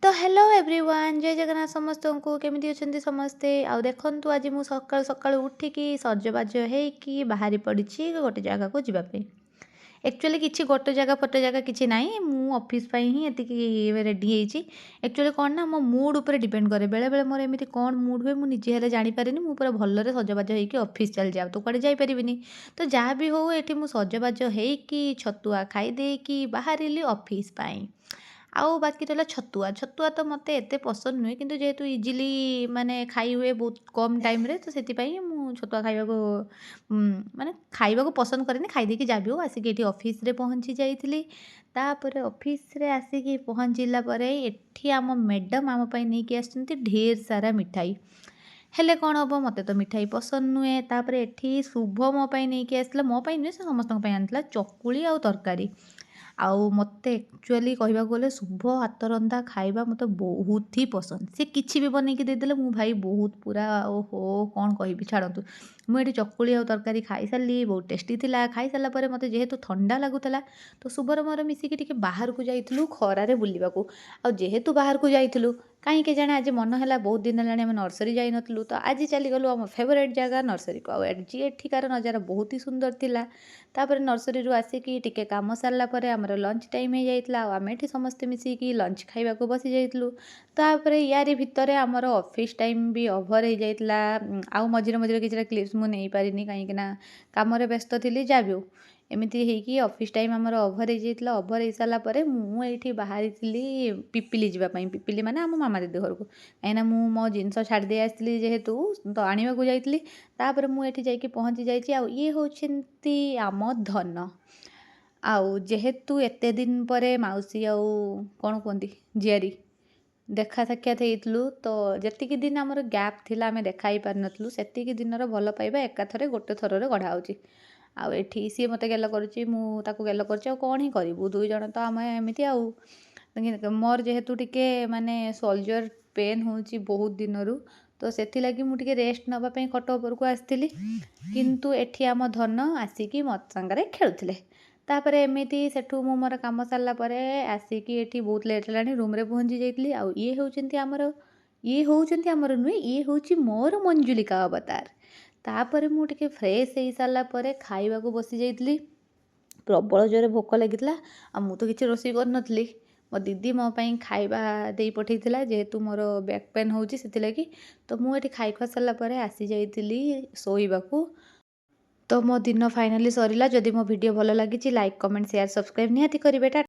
तो hello everyone जय जगन्नाथ समस्त को केमी अच्छा समस्ते आउ देखु आज मुझे सका सका उठिकी सजबाज होगी बाहरी पड़ी गोटे जगह को जीवाई एक्चुअली किसी गोटे जगह फोटे जगह किसी ना मु ऑफिस ही ये रेडी एक्चुअली कौन ना मो मूड उपर डिपेंड करे बेले बेले मोर एमती कौन मूड हुए मुझे निजे हेले जापरेनि मुझे पूरा भलरे सजबाज होगी ऑफिस चल जाओ तो कड़े जापरिनी तो जहाँ भी हो ये मुझे सजबाज होगी छतुआ खाईदेकी बाहर ऑफिस पाई आउ बाकी रहा छतुआ छतुआ तो मत एत पसंद नुहे किंतु जेहेतु इजिली माने खाई हुए बहुत कम टाइम रे तो से छतुआ खाइबा को माने खाइबा को पसंद करेनि खाईदेकी जाबी हो आसिक ये ऑफिस रे पहुँची जाइली तापर ऑफिस रे आसिक पहुँचला एठी आम मैडम आम नहीं कि आसछन्ती ढेर सारा मिठाई हेले कौन हम मत तो मिठाई पसंद नुहे तापर एठी शुभ मो नहीं कि आसला मो नुहे से समस्त आनी चकुली आउ तरकारी आउ मत एक्चुअली कहवाक गले शुभ हाथ रंधा खाଇବା मत बहुत ही पसंद सी किसी भी बनईकी देदेले मु भाई बहुत पूरा ओहो कौन कहबी छाड़ू मुझे चकुली आउ तरकारी खाई सारी बहुत टेस्टी थिला खाई सारापर मत जेहेतु ठंडा लगुला तो शुभर मोर मिसिकी बाहर को जाइलु खरारे बुलवाक जेहेतु बाहर को जाइलु कहीं के जाने आज मन है बहुत दिन है नर्सरी जाई नथलु तो आज चलीगलु आम फेवरेट जगह नर्सरी को आज एठिकार नजारा बहुत ही सुंदर थिला तापर नर्सरी रू आसिकी टिके काम सारा पर आमर लंच टाइम हो जाइला आम एठी समस्ते मिसिकी लंच खाइबा को बसी जाइलु तापर यारी भितर आमर ऑफिस टाइम भी ओभर हो जाइला आउ मझिरे मझिरे किसी क्लिप्स मु नहीं पारिनी कहीं काम व्यस्त थी जाबी एमती होगी ऑफिस टाइम आमर ओभर हो जाइला ओभर हो सारापर मुझे बाहरी पिपिली जावाई पिपिली माने आम मामा दीदी घर को कहीं मु मो जिनस छाड़ी आसती जेहेतु तो आने को जाइली तापर मुझे जाकि पहुँची जाइए ये होती आम धन आउ जेहेतु एत दिन पर मौसी आउ कौन कहती झियारी देखा साक्षात होइतलु तो जेतिकी दिन आमर गैप थिला आमे देखा ही पार नथलु सेतिकी दिनर भल पाइबा एकाथरे गोटे थରରେ गढ़ा होची आउ एठी सी मते गेल करूची मु ताको गेल करची आ कोन ही करिवु दुई जण तो आमे एमिति आउ मोर जेहेतु टिके माने सोल्जर पेन होची बहुत दिनरु तो सेथिलागी मु टिके रेस्ट नबा पई खट ऊपर को आस्थिली किंतु एठी आम धन आसिकी मत संगरे खेलुथिले तापर एमिति सेठू मु मोर काम सारा पर आसिकी एठी बहुत लेट हेलानी रूम रे पहुँची जाइली आउ ये होउचंती आमर नुहे ये होउची मोर मंजुलिका अवतार तापर मु टिके फ्रेश हो सारा पर खाइबा को बसी जाइली प्रबल जोरे भोक लगितला आ मु तो किछि रोषेई कर नथली मो दीदी मो पई खाइबा देई पठेइथिला जेहेतु मोर बैक पेन होउची सेथिलागी तो मु एठी खाइ खा सारा पर आसी जाइतिली सोइबाकू तो मो दिन फाइनाली सरीला जदि मो वीडियो भल लगी लाइक कमेंट शेयर सब्सक्राइब निहाती करिवे।